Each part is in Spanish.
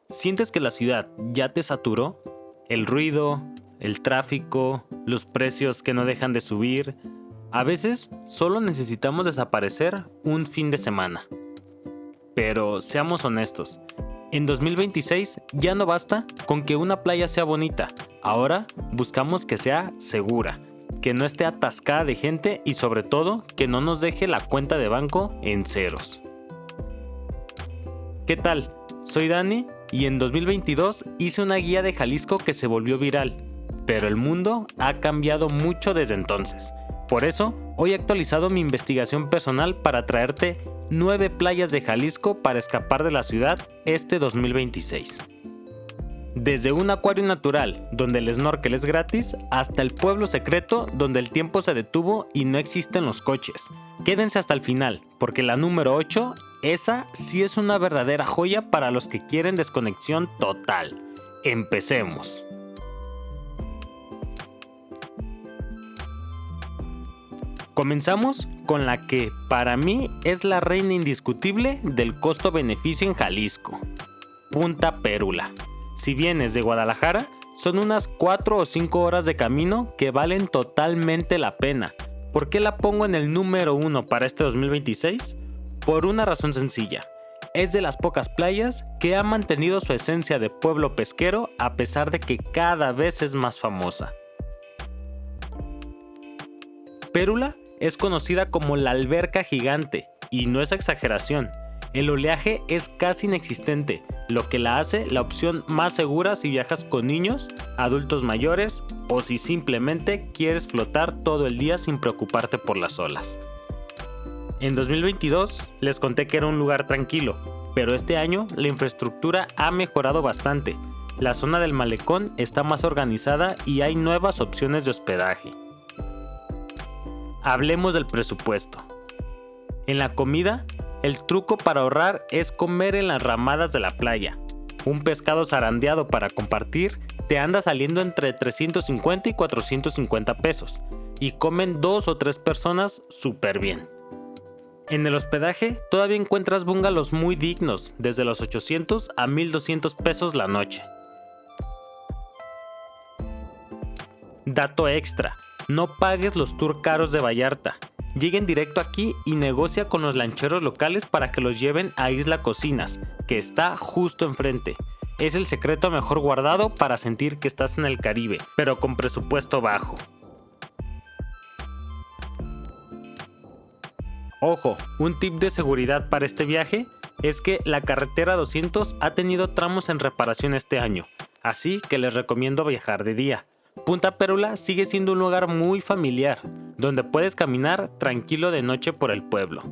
¿Sientes que la ciudad ya te saturó? El ruido, el tráfico, los precios que no dejan de subir. A veces solo necesitamos desaparecer un fin de semana. Pero seamos honestos, en 2026 ya no basta con que una playa sea bonita. Ahora buscamos que sea segura, que no esté atascada de gente y sobre todo que no nos deje la cuenta de banco en ceros. ¿Qué tal? Soy Dani y en 2022 hice una guía de Jalisco que se volvió viral, pero el mundo ha cambiado mucho desde entonces. Por eso, hoy he actualizado mi investigación personal para traerte 9 playas de Jalisco para escapar de la ciudad este 2026. Desde un acuario natural, donde el snorkel es gratis, hasta el pueblo secreto, donde el tiempo se detuvo y no existen los coches. Quédense hasta el final, porque la número 8, esa sí es una verdadera joya para los que quieren desconexión total. Empecemos. Comenzamos con la que, para mí, es la reina indiscutible del costo-beneficio en Jalisco, Punta Pérula. Si vienes de Guadalajara, son unas 4 o 5 horas de camino que valen totalmente la pena. ¿Por qué la pongo en el número 1 para este 2026? Por una razón sencilla. Es de las pocas playas que ha mantenido su esencia de pueblo pesquero a pesar de que cada vez es más famosa. Pérula es conocida como la alberca gigante, y no es exageración. El oleaje es casi inexistente, lo que la hace la opción más segura si viajas con niños, adultos mayores o si simplemente quieres flotar todo el día sin preocuparte por las olas. En 2022 les conté que era un lugar tranquilo, pero este año la infraestructura ha mejorado bastante. La zona del malecón está más organizada y hay nuevas opciones de hospedaje. Hablemos del presupuesto. En la comida, el truco para ahorrar es comer en las ramadas de la playa. Un pescado zarandeado para compartir te anda saliendo entre 350 y 450 pesos y comen 2 o 3 personas súper bien. En el hospedaje todavía encuentras bungalows muy dignos, desde los 800 a 1200 pesos la noche. Dato extra, no pagues los tours caros de Vallarta. Lleguen directo aquí y negocia con los lancheros locales para que los lleven a Isla Cocinas, que está justo enfrente. Es el secreto mejor guardado para sentir que estás en el Caribe, pero con presupuesto bajo. Ojo, un tip de seguridad para este viaje es que la carretera 200 ha tenido tramos en reparación este año, así que les recomiendo viajar de día. Punta Pérula sigue siendo un lugar muy familiar, donde puedes caminar tranquilo de noche por el pueblo,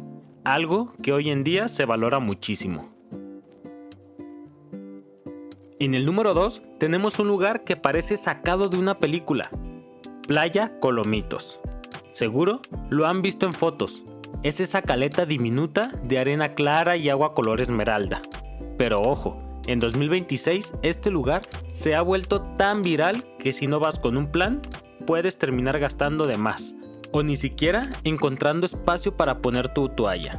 algo que hoy en día se valora muchísimo. En el número 2 tenemos un lugar que parece sacado de una película, Playa Colomitos. Seguro lo han visto en fotos, es esa caleta diminuta de arena clara y agua color esmeralda. Pero ojo, en 2026 este lugar se ha vuelto tan viral que si no vas con un plan, puedes terminar gastando de más, o ni siquiera encontrando espacio para poner tu toalla.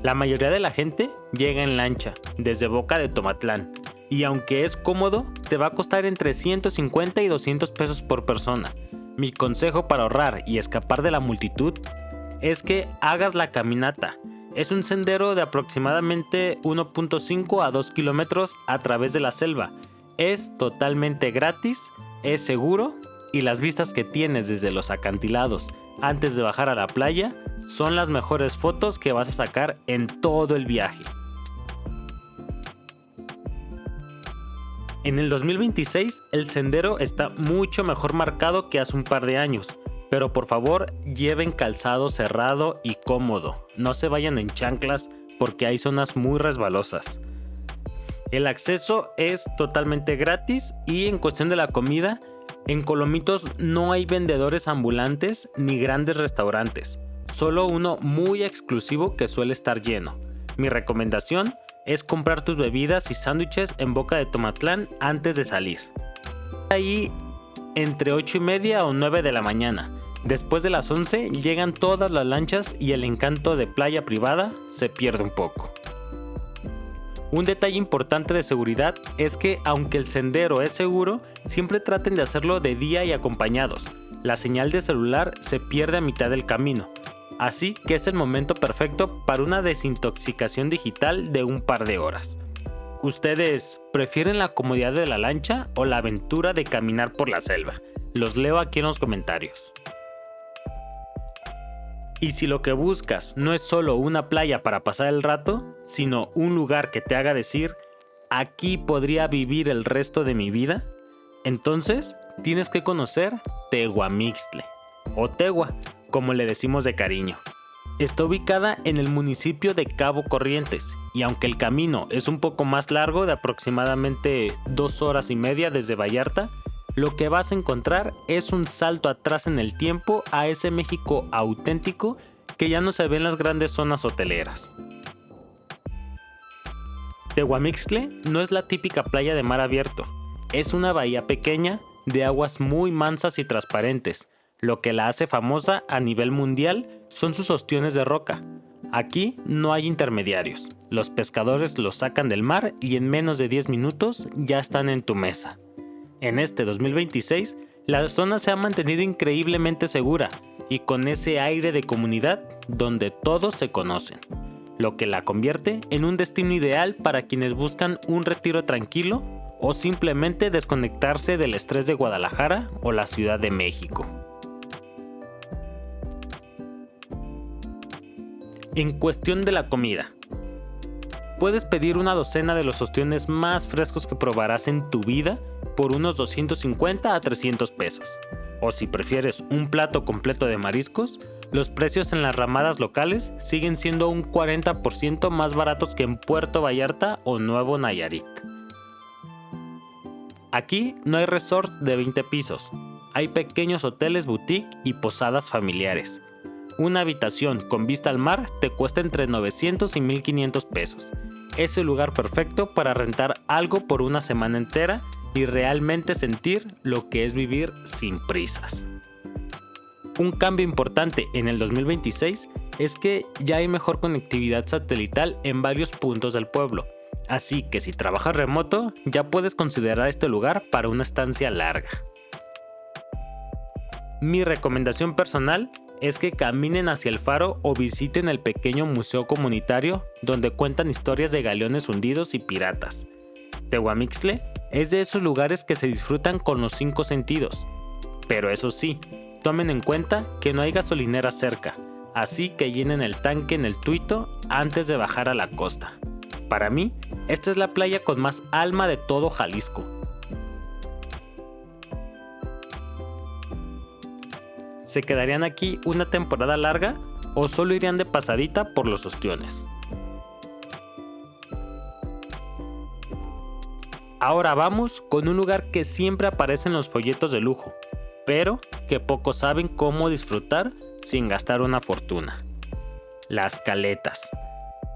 La mayoría de la gente llega en lancha, desde Boca de Tomatlán, y aunque es cómodo, te va a costar entre 150 y 200 pesos por persona. Mi consejo para ahorrar y escapar de la multitud es que hagas la caminata. Es un sendero de aproximadamente 1.5 a 2 kilómetros a través de la selva. Es totalmente gratis, es seguro y las vistas que tienes desde los acantilados antes de bajar a la playa son las mejores fotos que vas a sacar en todo el viaje. En el 2026 el sendero está mucho mejor marcado que hace un par de años. Pero por favor, lleven calzado cerrado y cómodo. No se vayan en chanclas porque hay zonas muy resbalosas. El acceso es totalmente gratis y en cuestión de la comida, en Colomitos no hay vendedores ambulantes ni grandes restaurantes. Solo uno muy exclusivo que suele estar lleno. Mi recomendación es comprar tus bebidas y sándwiches en Boca de Tomatlán antes de salir. Ahí entre 8:30 o 9 de la mañana. Después de las 11 llegan todas las lanchas y el encanto de playa privada se pierde un poco. Un detalle importante de seguridad es que aunque el sendero es seguro, siempre traten de hacerlo de día y acompañados. La señal de celular se pierde a mitad del camino, así que es el momento perfecto para una desintoxicación digital de un par de horas. ¿Ustedes prefieren la comodidad de la lancha o la aventura de caminar por la selva? Los leo aquí en los comentarios. Y si lo que buscas no es solo una playa para pasar el rato, sino un lugar que te haga decir, aquí podría vivir el resto de mi vida, entonces tienes que conocer Tehuamixtle, o Tehua, como le decimos de cariño. Está ubicada en el municipio de Cabo Corrientes, y aunque el camino es un poco más largo, de aproximadamente 2 horas y media desde Vallarta, lo que vas a encontrar es un salto atrás en el tiempo a ese México auténtico que ya no se ve en las grandes zonas hoteleras. Tehuamixtle no es la típica playa de mar abierto, es una bahía pequeña de aguas muy mansas y transparentes. Lo que la hace famosa a nivel mundial son sus ostiones de roca. Aquí no hay intermediarios, los pescadores los sacan del mar y en menos de 10 minutos ya están en tu mesa. En este 2026, la zona se ha mantenido increíblemente segura y con ese aire de comunidad donde todos se conocen, lo que la convierte en un destino ideal para quienes buscan un retiro tranquilo o simplemente desconectarse del estrés de Guadalajara o la Ciudad de México. En cuestión de la comida, puedes pedir una docena de los ostiones más frescos que probarás en tu vida por unos 250 a 300 pesos. O si prefieres un plato completo de mariscos, los precios en las ramadas locales siguen siendo un 40% más baratos que en Puerto Vallarta o Nuevo Nayarit. Aquí no hay resorts de 20 pisos, hay pequeños hoteles boutique y posadas familiares. Una habitación con vista al mar te cuesta entre 900 y 1500 pesos. Es el lugar perfecto para rentar algo por una semana entera y realmente sentir lo que es vivir sin prisas. Un cambio importante en el 2026 es que ya hay mejor conectividad satelital en varios puntos del pueblo, así que si trabajas remoto ya puedes considerar este lugar para una estancia larga. Mi recomendación personal es que caminen hacia el faro o visiten el pequeño museo comunitario donde cuentan historias de galeones hundidos y piratas. Tehuamixtle es de esos lugares que se disfrutan con los 5 sentidos. Pero eso sí, tomen en cuenta que no hay gasolinera cerca, así que llenen el tanque en el Tuito antes de bajar a la costa. Para mí, esta es la playa con más alma de todo Jalisco. ¿Se quedarían aquí una temporada larga o solo irían de pasadita por los ostiones? Ahora vamos con un lugar que siempre aparece en los folletos de lujo, pero que pocos saben cómo disfrutar sin gastar una fortuna. Las Caletas.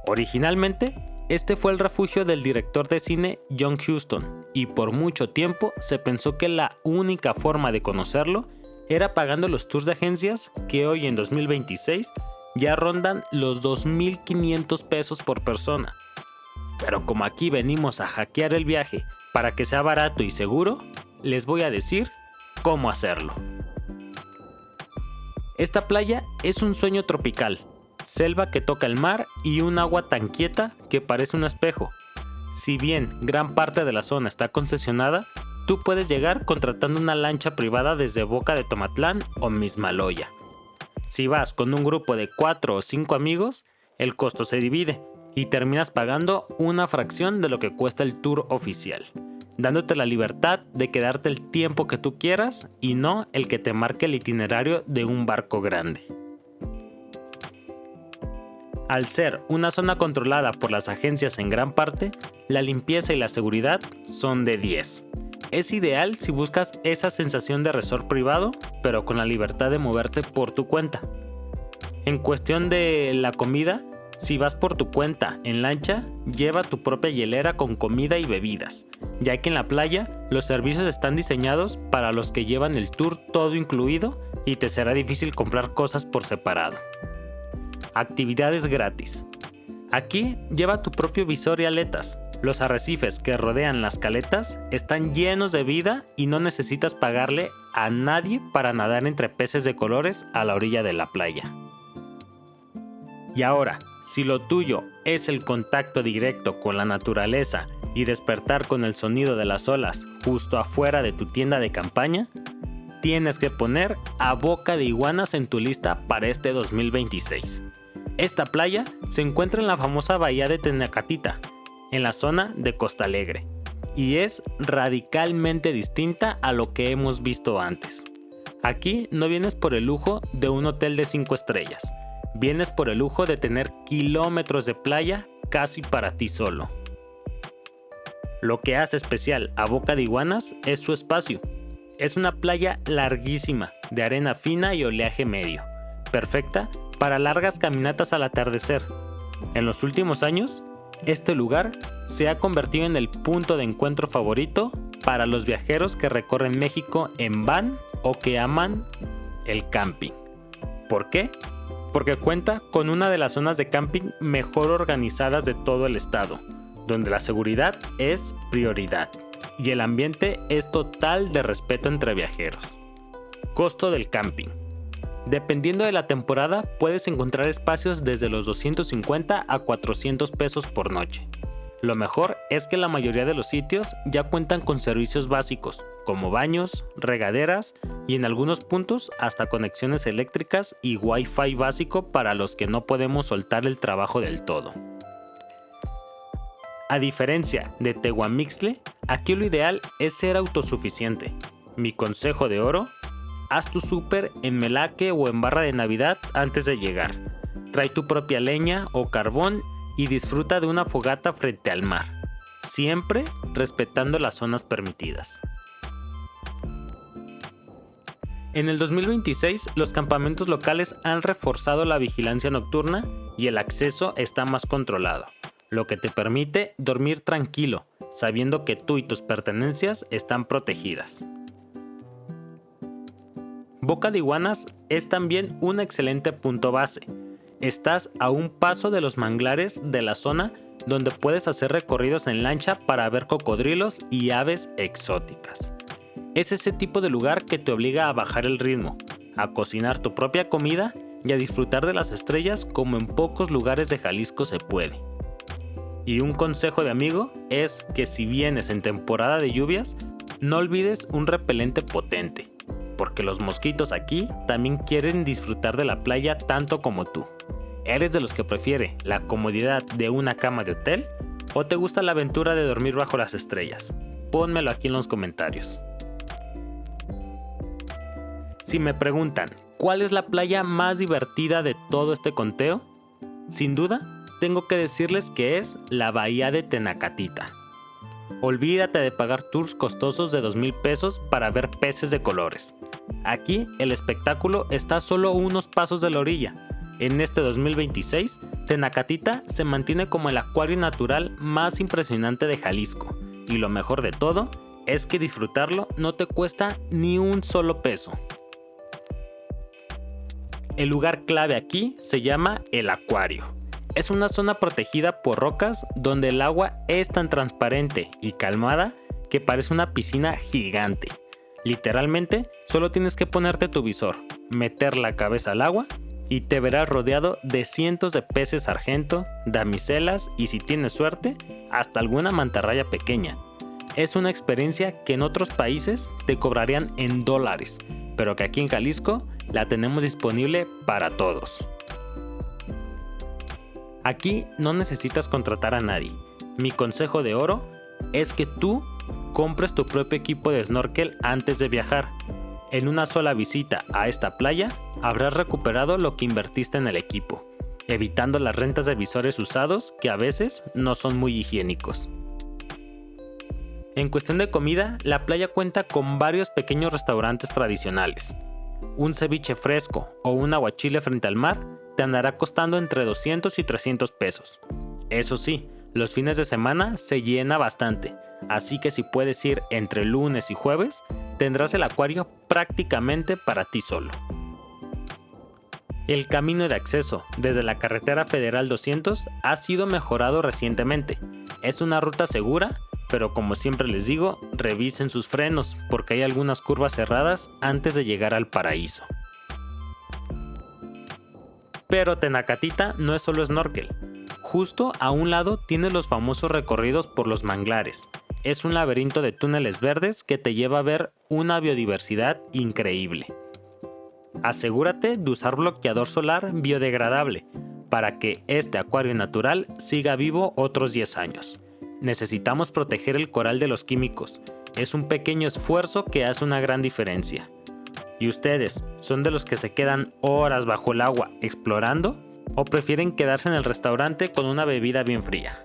Originalmente, este fue el refugio del director de cine John Huston, y por mucho tiempo se pensó que la única forma de conocerlo era pagando los tours de agencias que hoy en 2026 ya rondan los 2,500 pesos por persona. Pero como aquí venimos a hackear el viaje para que sea barato y seguro, les voy a decir cómo hacerlo. Esta playa es un sueño tropical, selva que toca el mar y un agua tan quieta que parece un espejo. Si bien gran parte de la zona está concesionada, tú puedes llegar contratando una lancha privada desde Boca de Tomatlán o Mismaloya. Si vas con un grupo de 4 o 5 amigos, el costo se divide y terminas pagando una fracción de lo que cuesta el tour oficial, dándote la libertad de quedarte el tiempo que tú quieras y no el que te marque el itinerario de un barco grande. Al ser una zona controlada por las agencias en gran parte, la limpieza y la seguridad son de 10. Es ideal si buscas esa sensación de resort privado, pero con la libertad de moverte por tu cuenta. En cuestión de la comida, si vas por tu cuenta en lancha, lleva tu propia hielera con comida y bebidas, ya que en la playa los servicios están diseñados para los que llevan el tour todo incluido y te será difícil comprar cosas por separado. Actividades gratis. Aquí lleva tu propio visor y aletas. Los arrecifes que rodean las caletas están llenos de vida y no necesitas pagarle a nadie para nadar entre peces de colores a la orilla de la playa. Y ahora, si lo tuyo es el contacto directo con la naturaleza y despertar con el sonido de las olas justo afuera de tu tienda de campaña, tienes que poner a Boca de Iguanas en tu lista para este 2026. Esta playa se encuentra en la famosa bahía de Tenacatita, en la zona de Costa Alegre, y es radicalmente distinta a lo que hemos visto antes. Aquí no vienes por el lujo de un hotel de 5 estrellas, vienes por el lujo de tener kilómetros de playa casi para ti solo. Lo que hace especial a Boca de Iguanas es su espacio. Es una playa larguísima, de arena fina y oleaje medio, perfecta para largas caminatas al atardecer. En los últimos años, este lugar se ha convertido en el punto de encuentro favorito para los viajeros que recorren México en van o que aman el camping. ¿Por qué? Porque cuenta con una de las zonas de camping mejor organizadas de todo el estado, donde la seguridad es prioridad y el ambiente es total de respeto entre viajeros. Costo del camping. Dependiendo de la temporada, puedes encontrar espacios desde los 250 a 400 pesos por noche. Lo mejor es que la mayoría de los sitios ya cuentan con servicios básicos, como baños, regaderas y en algunos puntos hasta conexiones eléctricas y Wi-Fi básico para los que no podemos soltar el trabajo del todo. A diferencia de Tehuamixtle, aquí lo ideal es ser autosuficiente. Mi consejo de oro: haz tu súper en Melaque o en Barra de Navidad antes de llegar. Trae tu propia leña o carbón y disfruta de una fogata frente al mar, siempre respetando las zonas permitidas. En el 2026, los campamentos locales han reforzado la vigilancia nocturna y el acceso está más controlado, lo que te permite dormir tranquilo, sabiendo que tú y tus pertenencias están protegidas. Boca de Iguanas es también un excelente punto base. Estás a un paso de los manglares de la zona donde puedes hacer recorridos en lancha para ver cocodrilos y aves exóticas. Es ese tipo de lugar que te obliga a bajar el ritmo, a cocinar tu propia comida y a disfrutar de las estrellas como en pocos lugares de Jalisco se puede. Y un consejo de amigo es que si vienes en temporada de lluvias, no olvides un repelente potente, porque los mosquitos aquí también quieren disfrutar de la playa tanto como tú. ¿Eres de los que prefiere la comodidad de una cama de hotel o te gusta la aventura de dormir bajo las estrellas? Pónmelo aquí en los comentarios. Si me preguntan, ¿cuál es la playa más divertida de todo este conteo? Sin duda, tengo que decirles que es la bahía de Tenacatita. Olvídate de pagar tours costosos de 2,000 pesos para ver peces de colores. Aquí el espectáculo está a solo unos pasos de la orilla. En este 2026, Tenacatita se mantiene como el acuario natural más impresionante de Jalisco. Y lo mejor de todo es que disfrutarlo no te cuesta ni un solo peso. El lugar clave aquí se llama El Acuario. Es una zona protegida por rocas donde el agua es tan transparente y calmada que parece una piscina gigante. Literalmente, solo tienes que ponerte tu visor, meter la cabeza al agua y te verás rodeado de cientos de peces argento, damiselas y si tienes suerte, hasta alguna mantarraya pequeña. Es una experiencia que en otros países te cobrarían en dólares, pero que aquí en Jalisco la tenemos disponible para todos. Aquí no necesitas contratar a nadie. Mi consejo de oro es que tú compres tu propio equipo de snorkel antes de viajar. En una sola visita a esta playa habrás recuperado lo que invertiste en el equipo, evitando las rentas de visores usados que a veces no son muy higiénicos. En cuestión de comida, la playa cuenta con varios pequeños restaurantes tradicionales. Un ceviche fresco o un aguachile frente al mar te andará costando entre 200 y 300 pesos. Eso sí, los fines de semana se llena bastante, así que si puedes ir entre lunes y jueves, tendrás el acuario prácticamente para ti solo. El camino de acceso desde la carretera federal 200 ha sido mejorado recientemente, Es una ruta segura, pero como siempre les digo, revisen sus frenos porque hay algunas curvas cerradas antes de llegar al paraíso. Pero Tenacatita no es solo snorkel. Justo a un lado tiene los famosos recorridos por los manglares. Es un laberinto de túneles verdes que te lleva a ver una biodiversidad increíble. Asegúrate de usar bloqueador solar biodegradable para que este acuario natural siga vivo otros 10 años. Necesitamos proteger el coral de los químicos. Es un pequeño esfuerzo que hace una gran diferencia. ¿Y ustedes son de los que se quedan horas bajo el agua explorando o prefieren quedarse en el restaurante con una bebida bien fría?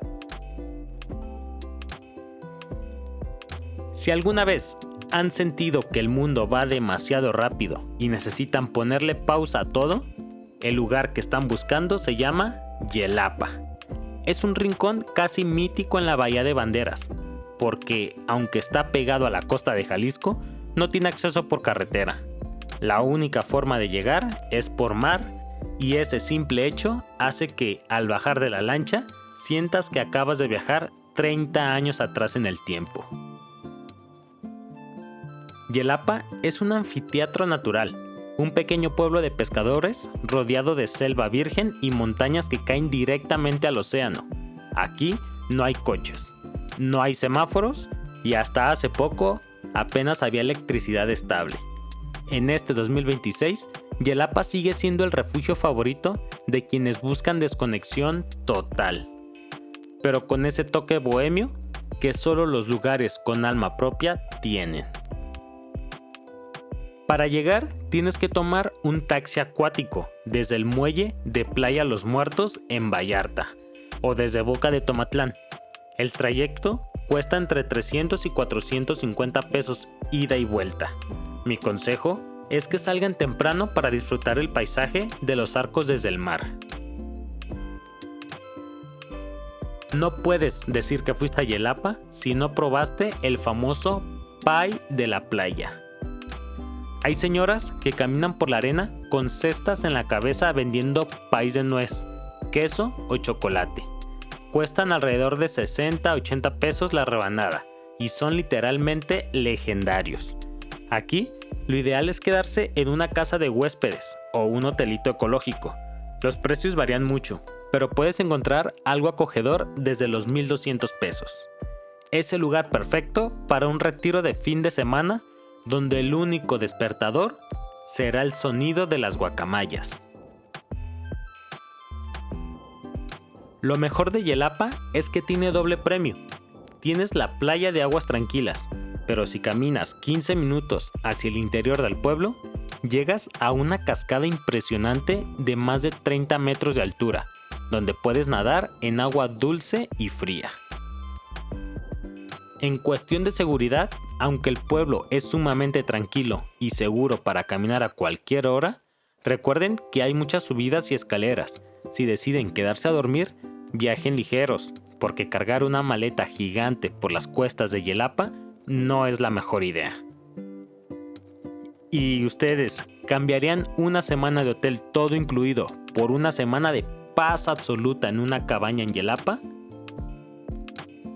Si alguna vez han sentido que el mundo va demasiado rápido y necesitan ponerle pausa a todo, el lugar que están buscando se llama Yelapa. Es un rincón casi mítico en la Bahía de Banderas, porque aunque está pegado a la costa de Jalisco, no tiene acceso por carretera. La única forma de llegar es por mar, y ese simple hecho hace que al bajar de la lancha sientas que acabas de viajar 30 años atrás en el tiempo. Yelapa es un anfiteatro natural, un pequeño pueblo de pescadores rodeado de selva virgen y montañas que caen directamente al océano. Aquí no hay coches, no hay semáforos y hasta hace poco apenas había electricidad estable. En este 2026, Yelapa sigue siendo el refugio favorito de quienes buscan desconexión total, pero con ese toque bohemio que solo los lugares con alma propia tienen. Para llegar, tienes que tomar un taxi acuático desde el muelle de Playa Los Muertos en Vallarta o desde Boca de Tomatlán. El trayecto cuesta entre 300 y 450 pesos ida y vuelta. Mi consejo es que salgan temprano para disfrutar el paisaje de los arcos desde el mar. No puedes decir que fuiste a Yelapa si no probaste el famoso pie de la playa. Hay señoras que caminan por la arena con cestas en la cabeza vendiendo pies de nuez, queso o chocolate. Cuestan alrededor de 60 a 80 pesos la rebanada y son literalmente legendarios. Aquí, lo ideal es quedarse en una casa de huéspedes o un hotelito ecológico. Los precios varían mucho, pero puedes encontrar algo acogedor desde los 1,200 pesos. Es el lugar perfecto para un retiro de fin de semana donde el único despertador será el sonido de las guacamayas. Lo mejor de Yelapa es que tiene doble premio. Tienes la playa de aguas tranquilas, pero si caminas 15 minutos hacia el interior del pueblo, llegas a una cascada impresionante de más de 30 metros de altura, donde puedes nadar en agua dulce y fría. En cuestión de seguridad, aunque el pueblo es sumamente tranquilo y seguro para caminar a cualquier hora, recuerden que hay muchas subidas y escaleras. Si deciden quedarse a dormir, viajen ligeros, porque cargar una maleta gigante por las cuestas de Yelapa no es la mejor idea. ¿Y ustedes cambiarían una semana de hotel todo incluido por una semana de paz absoluta en una cabaña en Yelapa?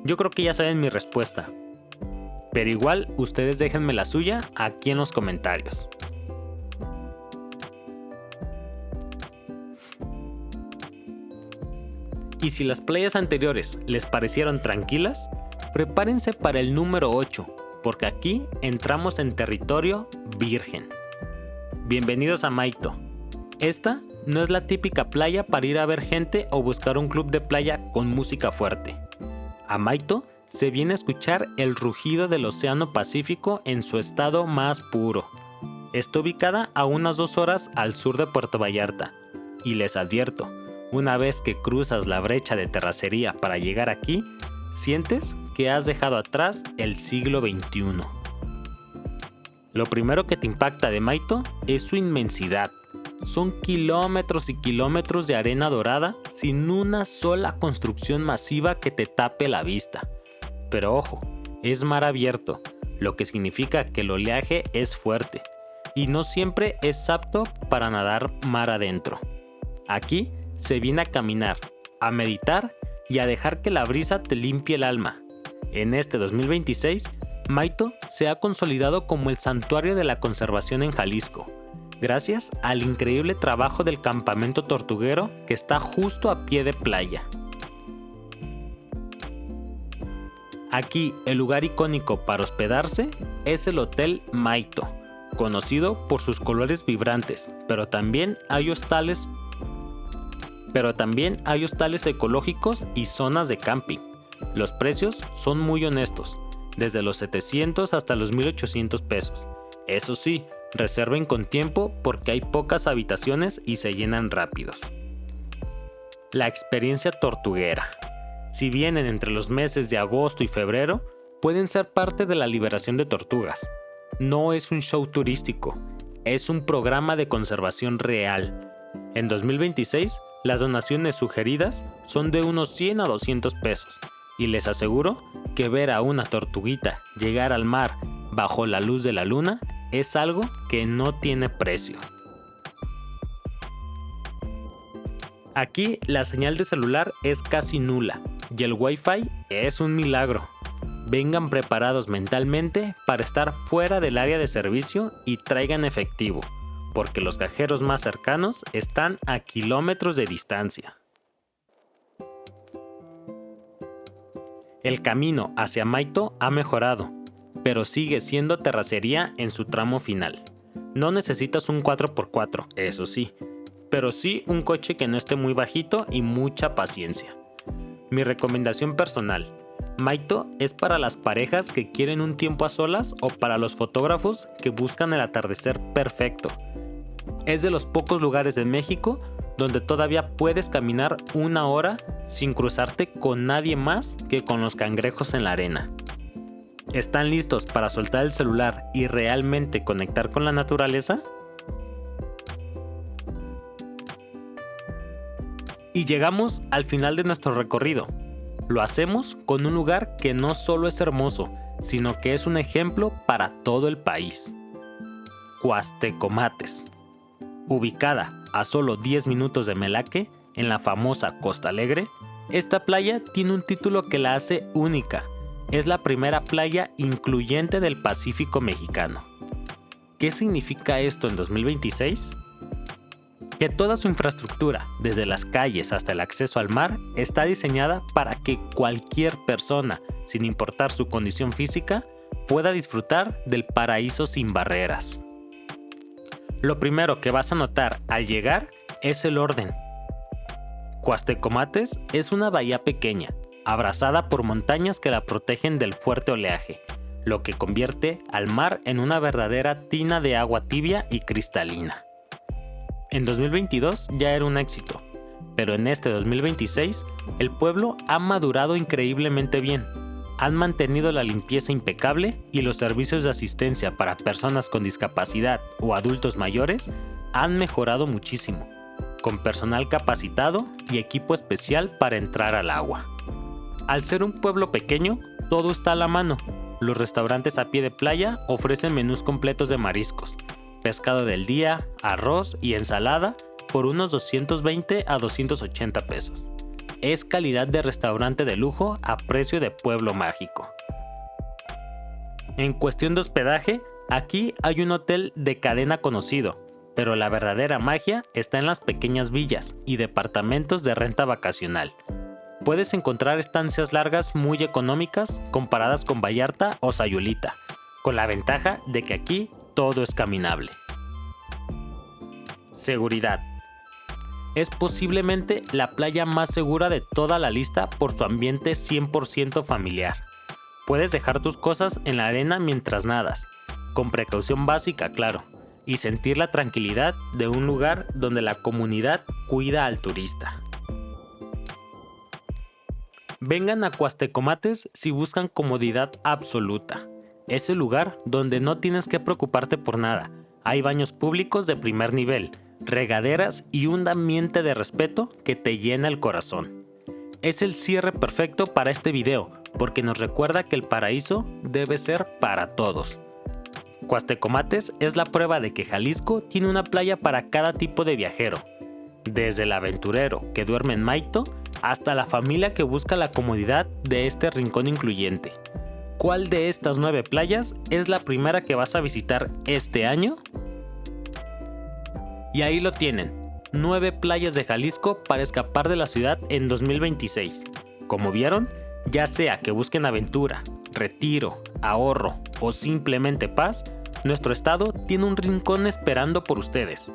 Yo creo que ya saben mi respuesta, pero igual ustedes déjenme la suya aquí en los comentarios. Y si las playas anteriores les parecieron tranquilas, prepárense para el número 8, porque aquí entramos en territorio virgen. Bienvenidos a Maito. Esta no es la típica playa para ir a ver gente o buscar un club de playa con música fuerte. A Maito se viene a escuchar el rugido del Océano Pacífico en su estado más puro. Está ubicada a unas 2 horas al sur de Puerto Vallarta. Y les advierto, una vez que cruzas la brecha de terracería para llegar aquí, sientes que has dejado atrás el siglo XXI. Lo primero que te impacta de Maito es su inmensidad. Son kilómetros y kilómetros de arena dorada sin una sola construcción masiva que te tape la vista. Pero ojo, es mar abierto, lo que significa que el oleaje es fuerte y no siempre es apto para nadar mar adentro. Aquí se viene a caminar, a meditar y a dejar que la brisa te limpie el alma. En este 2026, Maito se ha consolidado como el santuario de la conservación en Jalisco, gracias al increíble trabajo del campamento tortuguero que está justo a pie de playa. Aquí el lugar icónico para hospedarse es el Hotel Maito, conocido por sus colores vibrantes, pero también hay hostales ecológicos y zonas de camping. Los precios son muy honestos, desde los 700 hasta los 1,800 pesos. Eso sí, reserven con tiempo porque hay pocas habitaciones y se llenan rápidos. La experiencia tortuguera. Si vienen entre los meses de agosto y febrero, pueden ser parte de la liberación de tortugas. No es un show turístico, es un programa de conservación real. En 2026, las donaciones sugeridas son de unos 100 a 200 pesos, y les aseguro que ver a una tortuguita llegar al mar bajo la luz de la luna es algo que no tiene precio. Aquí la señal de celular es casi nula y el Wi-Fi es un milagro. Vengan preparados mentalmente para estar fuera del área de servicio y traigan efectivo, porque los cajeros más cercanos están a kilómetros de distancia. El camino hacia Maito ha mejorado, pero sigue siendo terracería en su tramo final. No necesitas un 4x4, eso sí, pero sí un coche que no esté muy bajito y mucha paciencia. Mi recomendación personal: Maito es para las parejas que quieren un tiempo a solas o para los fotógrafos que buscan el atardecer perfecto. Es de los pocos lugares de México donde todavía puedes caminar 1 hora sin cruzarte con nadie más que con los cangrejos en la arena. ¿Están listos para soltar el celular y realmente conectar con la naturaleza? Y llegamos al final de nuestro recorrido. Lo hacemos con un lugar que no solo es hermoso, sino que es un ejemplo para todo el país. Cuastecomates. Ubicada a solo 10 minutos de Melaque, en la famosa Costa Alegre, esta playa tiene un título que la hace única. Es la primera playa incluyente del Pacífico mexicano. ¿Qué significa esto en 2026? Que toda su infraestructura, desde las calles hasta el acceso al mar, está diseñada para que cualquier persona, sin importar su condición física, pueda disfrutar del paraíso sin barreras. Lo primero que vas a notar al llegar es el orden. Cuastecomates es una bahía pequeña, abrazada por montañas que la protegen del fuerte oleaje, lo que convierte al mar en una verdadera tina de agua tibia y cristalina. En 2022 ya era un éxito, pero en este 2026 el pueblo ha madurado increíblemente bien. Han mantenido la limpieza impecable y los servicios de asistencia para personas con discapacidad o adultos mayores han mejorado muchísimo, con personal capacitado y equipo especial para entrar al agua. Al ser un pueblo pequeño, todo está a la mano. Los restaurantes a pie de playa ofrecen menús completos de mariscos, pescado del día, arroz y ensalada por unos 220 a 280 pesos. Es calidad de restaurante de lujo a precio de pueblo mágico. En cuestión de hospedaje, aquí hay un hotel de cadena conocido, pero la verdadera magia está en las pequeñas villas y departamentos de renta vacacional. Puedes encontrar estancias largas muy económicas comparadas con Vallarta o Sayulita, con la ventaja de que aquí todo es caminable. Seguridad. Es posiblemente la playa más segura de toda la lista por su ambiente 100% familiar. Puedes dejar tus cosas en la arena mientras nadas, con precaución básica, claro, y sentir la tranquilidad de un lugar donde la comunidad cuida al turista. Vengan a Cuastecomates si buscan comodidad absoluta. Es el lugar donde no tienes que preocuparte por nada. Hay baños públicos de primer nivel, regaderas y un ambiente de respeto que te llena el corazón. Es el cierre perfecto para este video, porque nos recuerda que el paraíso debe ser para todos. Cuastecomates es la prueba de que Jalisco tiene una playa para cada tipo de viajero, desde el aventurero que duerme en Maito hasta la familia que busca la comodidad de este rincón incluyente. ¿Cuál de estas 9 playas es la primera que vas a visitar este año? Y ahí lo tienen, 9 playas de Jalisco para escapar de la ciudad en 2026. Como vieron, ya sea que busquen aventura, retiro, ahorro o simplemente paz, nuestro estado tiene un rincón esperando por ustedes.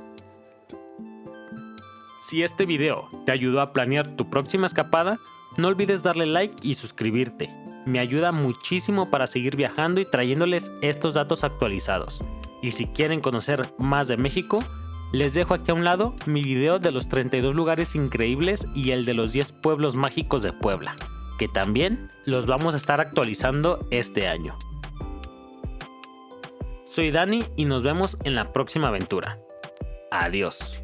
Si este video te ayudó a planear tu próxima escapada, no olvides darle like y suscribirte. Me ayuda muchísimo para seguir viajando y trayéndoles estos datos actualizados. Y si quieren conocer más de México, les dejo aquí a un lado mi video de los 32 lugares increíbles y el de los 10 pueblos mágicos de Puebla, que también los vamos a estar actualizando este año. Soy Dani y nos vemos en la próxima aventura. Adiós.